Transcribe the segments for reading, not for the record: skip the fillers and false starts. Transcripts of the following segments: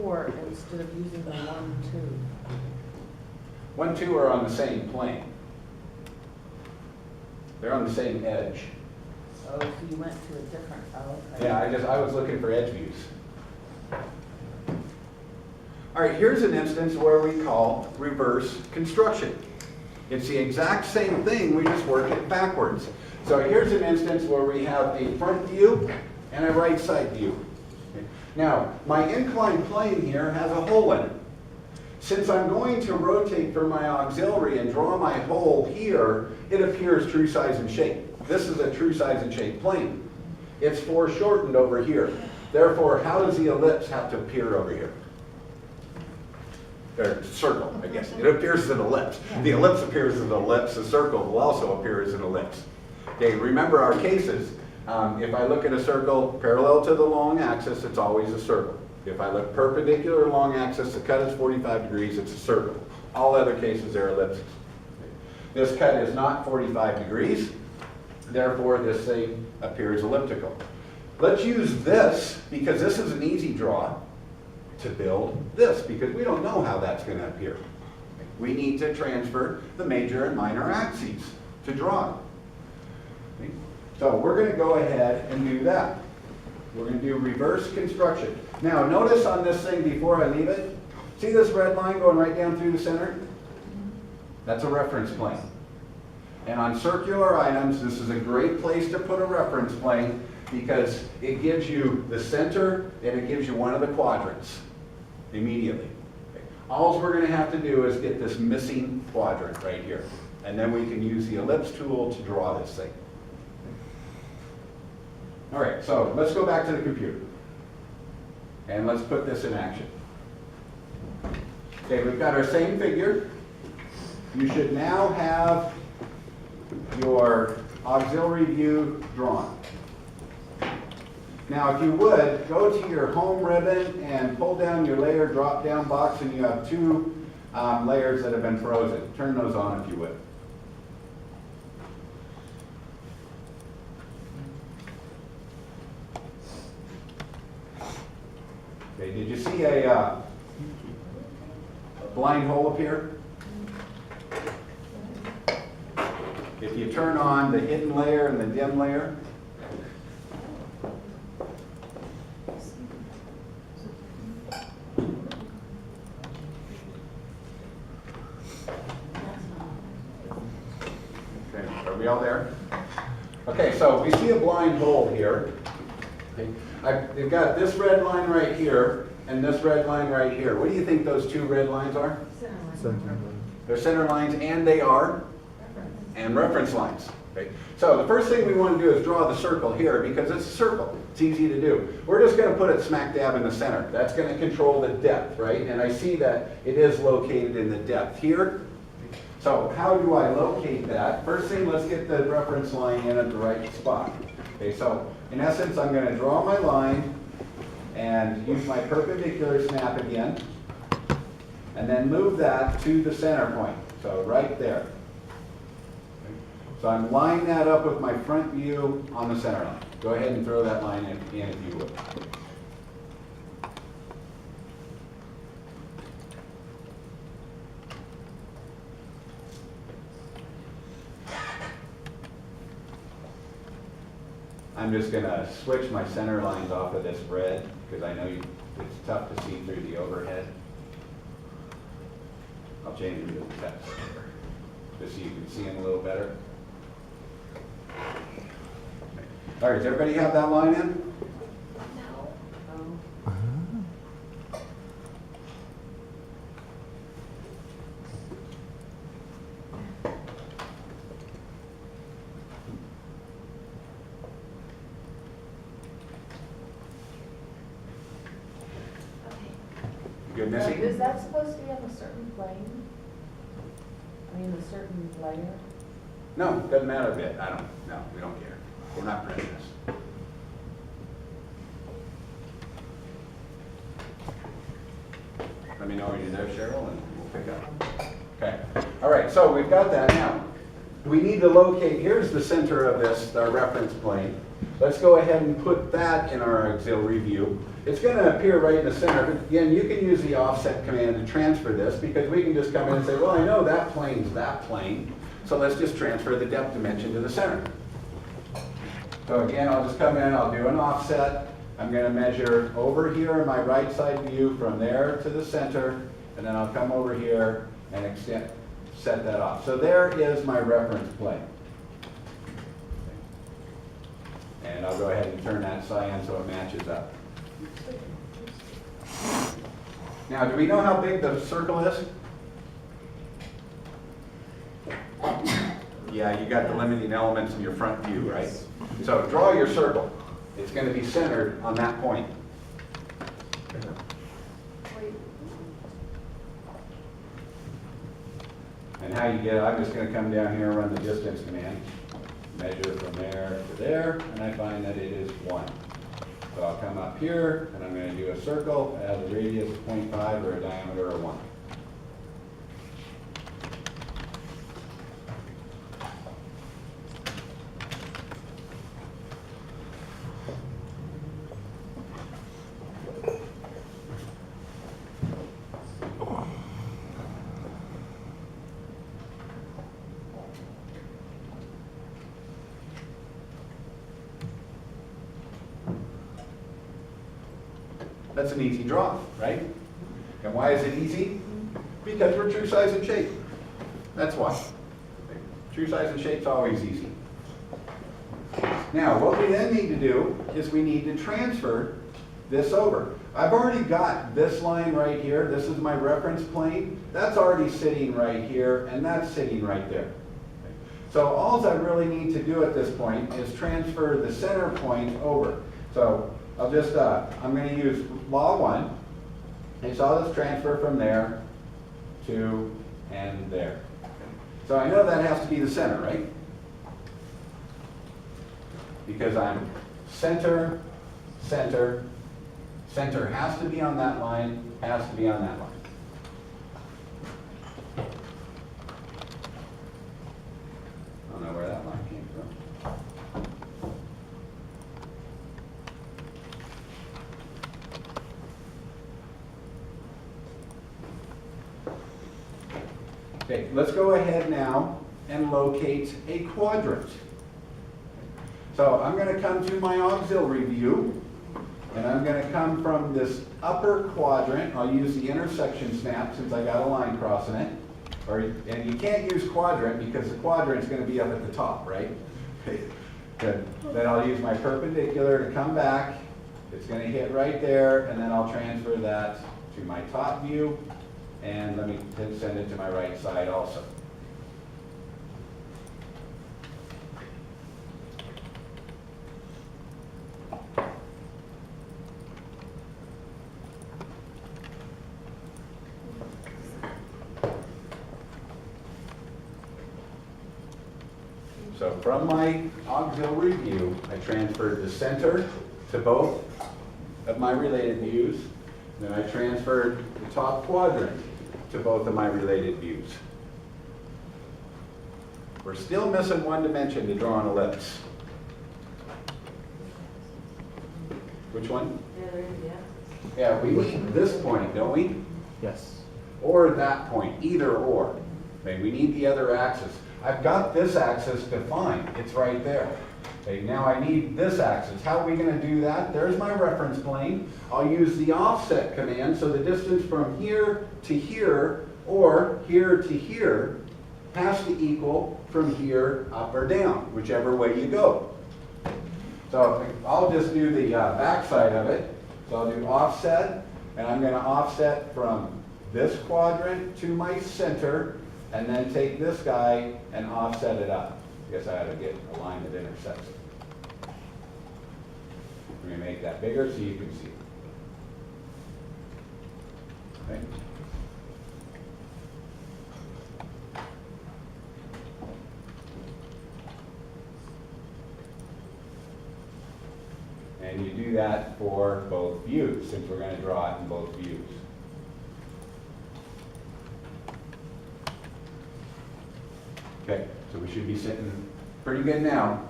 4 instead of using the 1, 2? 1, 2 are on the same plane. They're on the same edge. Oh, so you went to a different, oh, okay. Yeah, I was looking for edge views. All right, here's an instance where we call reverse construction. It's the exact same thing, we just work it backwards. So here's an instance where we have a front view and a right side view. Now, my inclined plane here has a hole in it. Since I'm going to rotate for my auxiliary and draw my hole here, it appears true size and shape. This is a true size and shape plane. It's foreshortened over here. Therefore, how does the ellipse have to appear over here? Or circle, I guess. It appears as an ellipse. The ellipse appears as an ellipse. The circle will also appear as an ellipse. Okay, remember our cases. If I look at a circle parallel to the long axis, it's always a circle. If I look perpendicular to the long axis, the cut is 45 degrees, it's a circle. All other cases are ellipses. This cut is not 45 degrees, therefore this thing appears elliptical. Let's use this, because this is an easy draw, to build this, because we don't know how that's going to appear. We need to transfer the major and minor axes to draw it. Okay? So we're going to go ahead and do that. We're going to do reverse construction. Now notice on this thing before I leave it, see this red line going right down through the center? That's a reference plane. And on circular items, this is a great place to put a reference plane because it gives you the center and it gives you one of the quadrants immediately. Okay. All we're going to have to do is get this missing quadrant right here. And then we can use the ellipse tool to draw this thing. All right, so let's go back to the computer. And let's put this in action. Okay, we've got our same figure. You should now have your auxiliary view drawn. Now, if you would, go to your home ribbon and pull down your layer drop-down box, and you have two layers that have been frozen. Turn those on if you would. Okay, did you see a blind hole appear? If you turn on the hidden layer and the dim layer, okay, are we all there? Okay, so we see a blind hole here. Okay. They've got this red line right here and this red line right here. What do you think those two red lines are? Center line. They're center lines, and they are reference lines. Okay. So the first thing we want to do is draw the circle here because it's a circle. It's easy to do. We're just going to put it smack dab in the center. That's going to control the depth, right? And I see that it is located in the depth here. So how do I locate that? First thing, let's get the reference line in at the right spot. Okay, so in essence, I'm going to draw my line and use my perpendicular snap again, and then move that to the center point. So right there. Okay. So I'm lining that up with my front view on the center line. Go ahead and throw that line in if you would. I'm just going to switch my center lines off of this red because I know it's tough to see through the overhead. I'll change them to the text just so you can see them a little better. All right, does everybody have that line in? Good, Missy? Is that supposed to be on a certain plane? I mean, a certain layer? No, doesn't matter a bit. No, we don't care. We're not printing this. Let me know when you're there, Cheryl, and we'll pick up. Okay. All right, so we've got that now. We need to locate, here's the center of this, our reference plane. Let's go ahead and put that in our auxiliary view. It's going to appear right in the center. But again, you can use the offset command to transfer this, because we can just come in and say, well, I know that plane's that plane, so let's just transfer the depth dimension to the center. So again, I'll just come in, I'll do an offset. I'm going to measure over here in my right side view from there to the center, and then I'll come over here and set that off. So there is my reference plane. And I'll go ahead and turn that cyan so it matches up. Now, do we know how big the circle is? Yeah, you got the limiting elements in your front view, right? So draw your circle. It's going to be centered on that point. And how you get it, I'm just going to come down here and run the distance command. Measure from there to there, and I find that it is 1. So I'll come up here, and I'm going to do a circle that has a radius of 0.5 or a diameter of 1. That's an easy draw, right? And why is it easy? Because we're true size and shape. That's why. True size and shape's always easy. Now, what we then need to do is we need to transfer this over. I've already got this line right here. This is my reference plane. That's already sitting right here, and that's sitting right there. So all I really need to do at this point is transfer the center point over. So I'll just, I'm going to use law 1. And so I'll just transfer from there to and there. So I know that has to be the center, right? Because I'm center, center, center has to be on that line, has to be on that line. I don't know where that line came from. Okay, let's go ahead now and locate a quadrant. So I'm going to come to my auxiliary view, and I'm going to come from this upper quadrant. I'll use the intersection snap since I got a line crossing it. And you can't use quadrant because the quadrant's going to be up at the top, right? Good. Then I'll use my perpendicular to come back. It's going to hit right there, and then I'll transfer that to my top view. And let me send it to my right side also. So from my auxiliary view, I transferred the center to both of my related views. Then I transferred the top quadrant to both of my related views. We're still missing one dimension to draw an ellipse. Which one? Yeah, we need this point, don't we? Yes. Or that point, either or. Okay, we need the other axis. I've got this axis defined, it's right there. Okay, now I need this axis. How are we going to do that? There's my reference plane. I'll use the offset command, so the distance from here to here, or here to here, has to equal from here up or down, whichever way you go. So I'll just do the back side of it. So I'll do offset, and I'm going to offset from this quadrant to my center, and then take this guy and offset it up. I guess I ought to get a line that intersects it. Let me make that bigger so you can see. Okay. And you do that for both views, since we're going to draw it in both views. Okay, so we should be sitting pretty good now.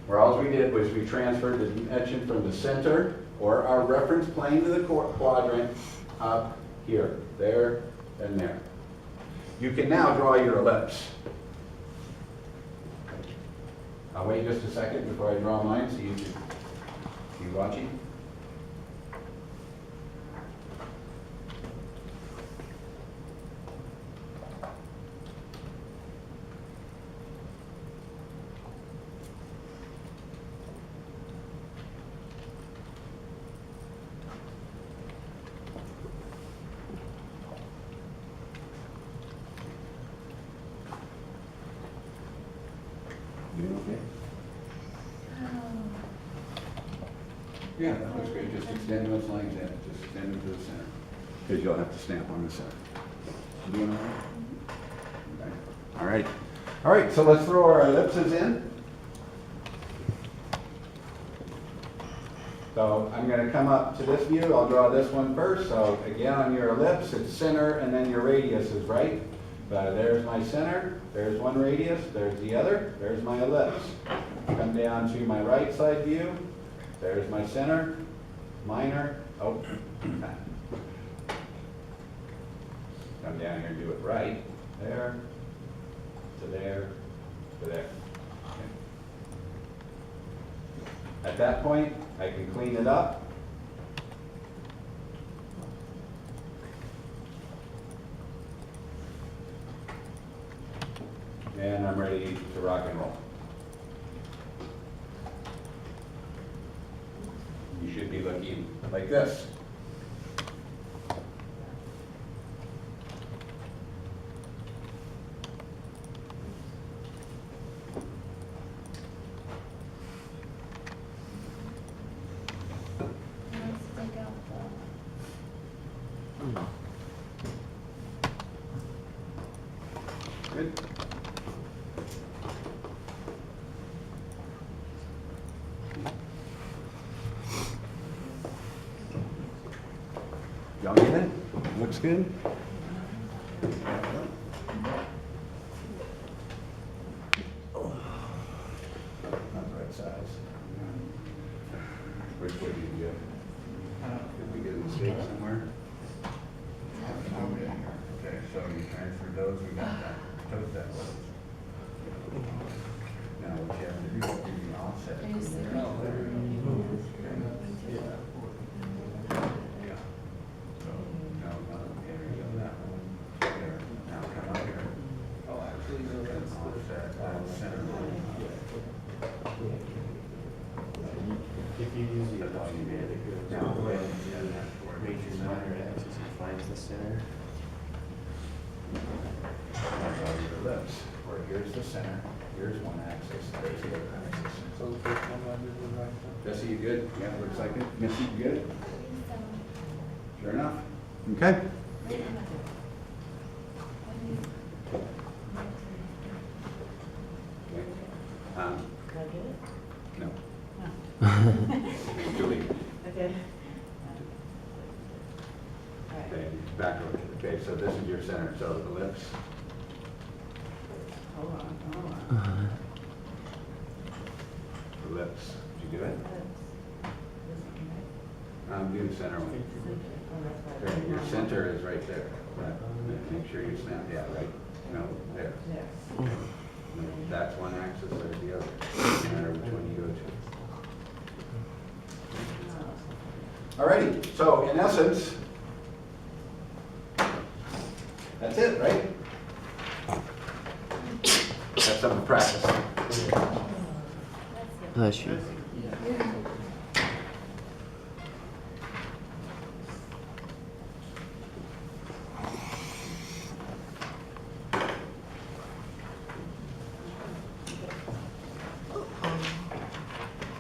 where all we did was we transferred the dimension from the center or our reference plane to the quadrant up here, there, and there. You can now draw your ellipse. I'll wait just a second before I draw mine so you watching. Doing okay? Yeah, that looks great. Just extend those lines in. Just extend them to the center. Because you'll have to stamp on the center. You doing all right? Okay. All right. All right, so let's throw our ellipses in. So I'm going to come up to this view. I'll draw this one first. So again, on your ellipse, it's center and then your radius is right. There's my center, there's one radius, there's the other, there's my ellipse. Come down to my right side view, there's my center, minor, oh, come down here and do it right, there, to there, to there. Okay. At that point, I can clean it up. And I'm ready to rock and roll. You should be looking like this. Good. Y'all get it? Looks good? Not the right size. Which way do you get? Did we get a mistake somewhere? Okay, so you transferred those, we got that, took that was. Now what you have to do is do the offset. Are you sleeping? No, there you go. Yeah. So, now, here you go, that one, there, now come up here. Oh, actually, no, that's offset, center line. If you use the That's all you need. now go ahead and make your minor axis and finds the center. Now draw your ellipse, where here's the center, here's one axis, there's the other axis. So the first one under the right one. Jesse, you good? Yeah, looks like it. Missy, you good? Sure enough. Okay. Can I get it? No. No. Julie. Okay. All right. Okay, backward. Okay, so this is your center, so ellipse. Hold on, hold on. Ellipse. Did you do it? This one, Do the center one. right? Oh, that's Okay, right. your center is right there. Right. Make sure you snap, yeah, right. No, there. There. No, that's one axis, there's the other. No matter which one you go to. Alrighty, so in essence, that's it, right? That's something to practice. Bless you.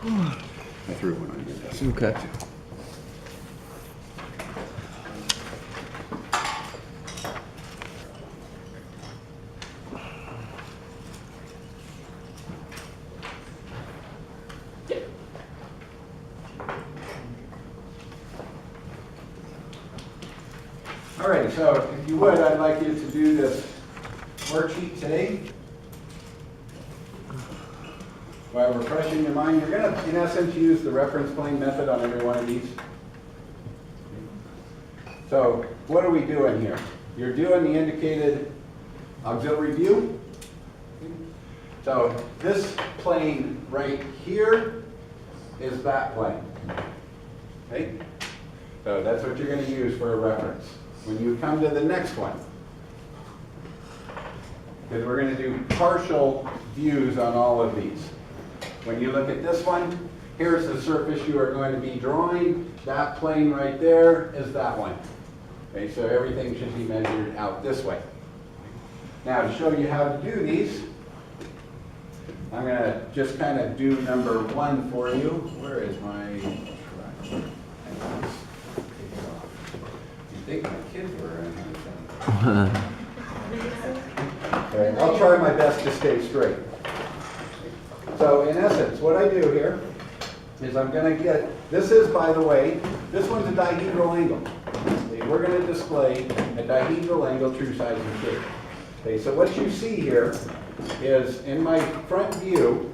I threw one on your desk. Okay. Alrighty, so if you would, I'd like you to do this worksheet today. While refreshing your mind, you're gonna, in essence, use the reference plane method on every one of these. So what are we doing here? You're doing the indicated auxiliary view. So this plane right here is that plane. Okay? So that's what you're going to use for a reference. When you come to the next one, because we're going to do partial views on all of these. When you look at this one, here's the surface you are going to be drawing. That plane right there is that one. Okay, so everything should be measured out this way. Now, to show you how to do these, I'm going to just kind of do number 1 for you. Where is my track? You think my kids were in here? Okay, I'll try my best to stay straight. So in essence, what I do here is I'm going to get, this is, by the way, this one's a dihedral angle. Okay, we're going to display a dihedral angle, true size and shape. Okay, so what you see here is in my front view,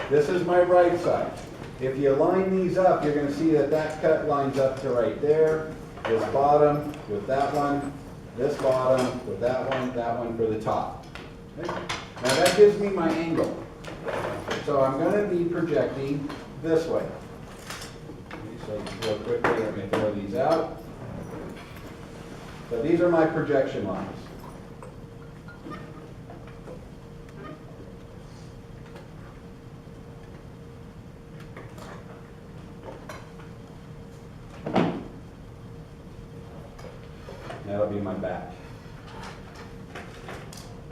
this is my right side. If you line these up, you're going to see that that cut lines up to right there, this bottom with that one, this bottom with that one for the top. Okay? Now that gives me my angle. So I'm going to be projecting this way. Okay, so real quickly, let me throw these out. So these are my projection lines. That'll be my back.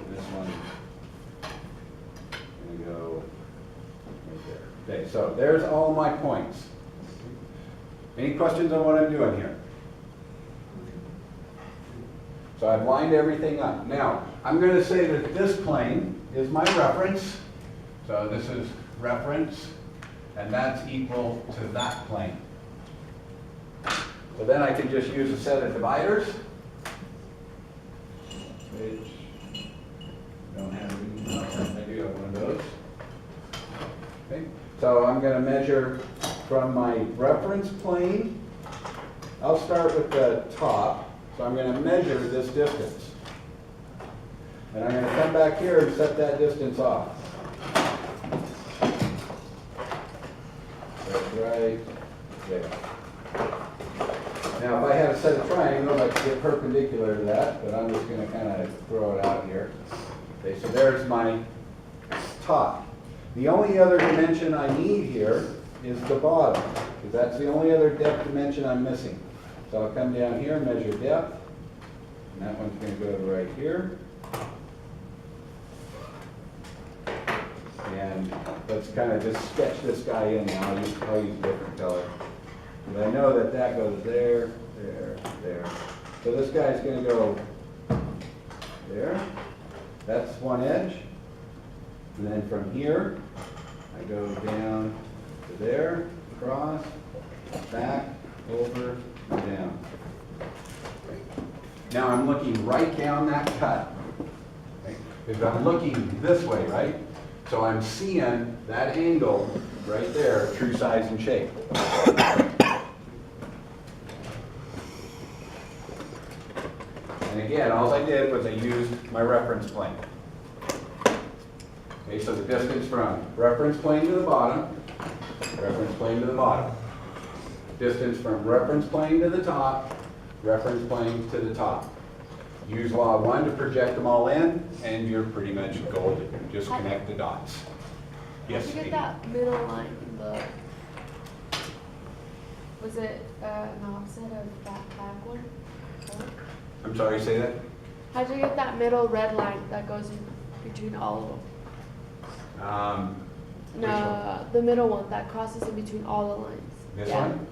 This one, I'm going to go right there. Okay, so there's all my points. Any questions on what I'm doing here? So I've lined everything up. Now, I'm going to say that this plane is my reference. So this is reference, and that's equal to that plane. So then I can just use a set of dividers. Which don't have any, I do have one of those. Okay, so I'm going to measure from my reference plane. I'll start with the top, so I'm going to measure this distance. And I'm going to come back here and set that distance off. That's right there. Now, if I had a set of triangles, I could get perpendicular to that, but I'm just going to kind of throw it out here. Okay, so there's my top. The only other dimension I need here is the bottom, because that's the only other depth dimension I'm missing. So I'll come down here and measure depth, and that one's going to go to right here. And let's kind of just sketch this guy in now. I'll use a different color. But I know that that goes there, there, there. So this guy's going to go there. That's one edge. And then from here, I go down to there, across, back, over, and down. Now I'm looking right down that cut. Okay? Because I'm looking this way, right? So I'm seeing that angle right there, true size and shape. And again, all I did was I used my reference plane. Okay, so the distance from reference plane to the bottom, reference plane to the bottom. Distance from reference plane to the top, reference plane to the top. Use law 1 to project them all in, and you're pretty much golden. Just connect the dots. Yes, How'd you Katie? get that middle line? Was it an offset of that back one? I'm sorry, say that? How'd you get that middle red line that goes in between all of them? Which one? No, the middle one that crosses in between all the lines. This Yeah. one?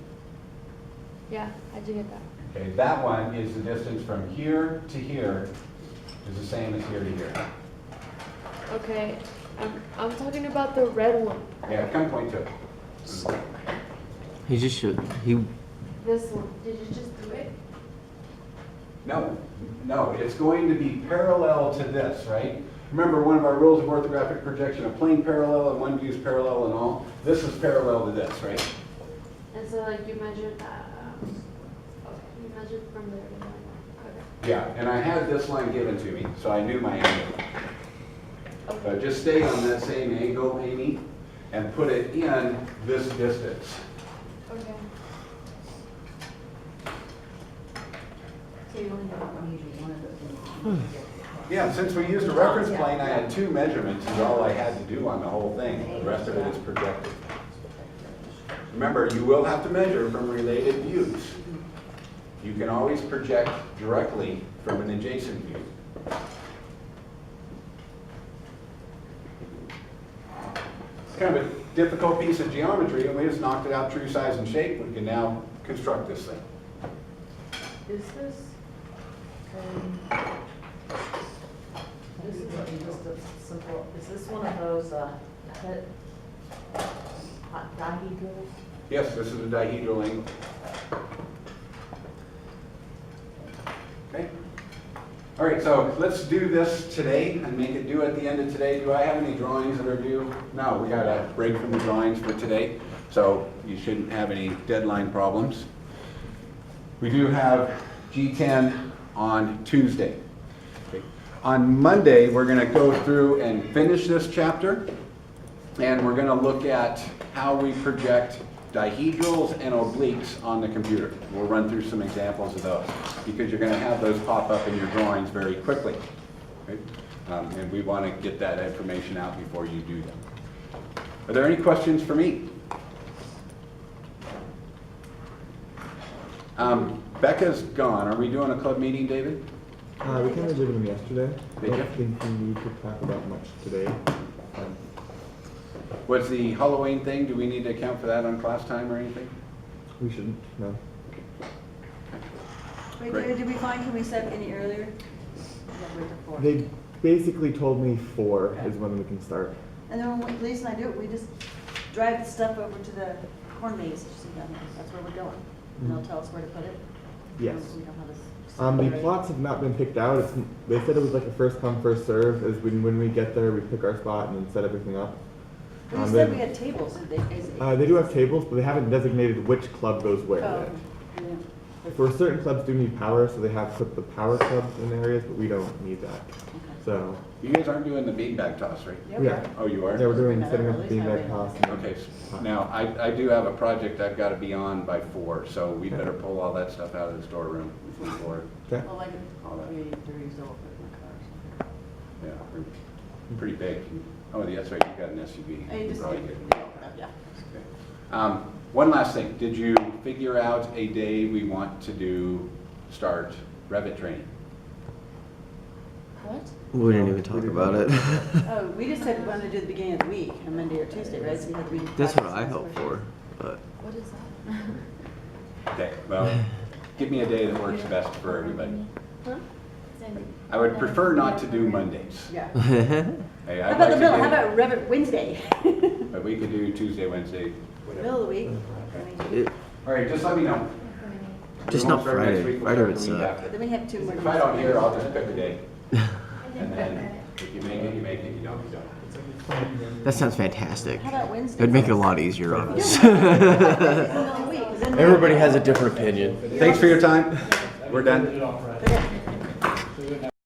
Yeah, how'd you get that? Okay, that one is the distance from here to here is the same as here to here. Okay, I'm talking about the red one. Yeah, come point to it. He just should. This one. Did you just do it? No, no, it's going to be parallel to this, right? Remember, one of our rules of orthographic projection, a plane parallel and one view is parallel and all. This is parallel to this, right? And so like you measured that, okay, you measured from there to there. Okay. Yeah, and I had this line given to me, so I knew my angle. So just stay on that same angle, Amy, and put it in this distance. Okay. So you only have to use one of those. Yeah, since we used a reference plane, I had 2 measurements is all I had to do on the whole thing. The rest of it is projected. Remember, you will have to measure from related views. You can always project directly from an adjacent view. It's kind of a difficult piece of geometry, and we just knocked it out true size and shape. We can now construct this thing. Is this, this is just a simple, is this one of those, hot dihedrals? Yes, this is a dihedral angle. Okay. All right, so let's do this today and make it due at the end of today. Do I have any drawings that are due? No, we got a break from the drawings for today, so you shouldn't have any deadline problems. We do have G10 on Tuesday. Okay. On Monday, we're going to go through and finish this chapter, and we're going to look at how we project dihedrals and obliques on the computer. We'll run through some examples of those because you're going to have those pop up in your drawings very quickly. Okay? And we want to get that information out before you do them. Are there any questions for me? Becca's gone. Are we doing a club meeting, David? We kind of did them yesterday. I Did you? don't think we need to talk about much today. Was the Halloween thing, do we need to account for that on class time or anything? We shouldn't, no. Wait, Great. did we find, can we set any earlier? They basically told me 4 is when we can start. And then when Lisa and I do it, we just drive the stuff over to the corn maze, you see down there. That's where we're going. And they'll tell us where to put it. Yes. We don't have this. The plots have not been picked out. They said it was like a first come, first serve, as when we get there, we pick our spot and then set everything up. We said we had tables. They do have tables, but they haven't designated which club goes where Oh, yet. yeah. For certain clubs do need power, so they have put the power clubs in areas, but we don't need that. So, You guys aren't doing the beanbag toss, right? yeah. Oh, you are? Yeah, we're doing, Remember, setting up at the least beanbag have toss. it. Okay, now, I do have a project I've got to be on by 4, so we better pull all that stuff out of the storeroom before, Okay. Well, like, all that. we threes all put in my car. Yeah, we're pretty big. Oh, that's right, you got an SUV. I just, Probably good. yeah. Okay. One last thing, did you figure out a day we want to start Revit training? What? We didn't even talk about it. Oh, we just said we wanted to do the beginning of the week, on Monday or Tuesday, right? So we had to be. That's what I hope for, but What is that? Okay, well, give me a day that works best for everybody. Huh? I would prefer not to do Mondays. Yeah. Hey, How I'd about like the to middle? do- How about Revit Wednesday? But we could do Tuesday, Wednesday, Middle of the week. it, All right, just let me know. just We won't not start next Friday. week, we'll Friday start would the week suck. after. Then we have 2 more. If I don't hear, I'll just pick a day. And then if you make it, you make it, you don't, you don't. That sounds fantastic. How about Wednesday? It'd make it a lot easier on us. Middle of the week, 'cause then- Everybody has a different opinion. Thanks for your time. We're done. Okay.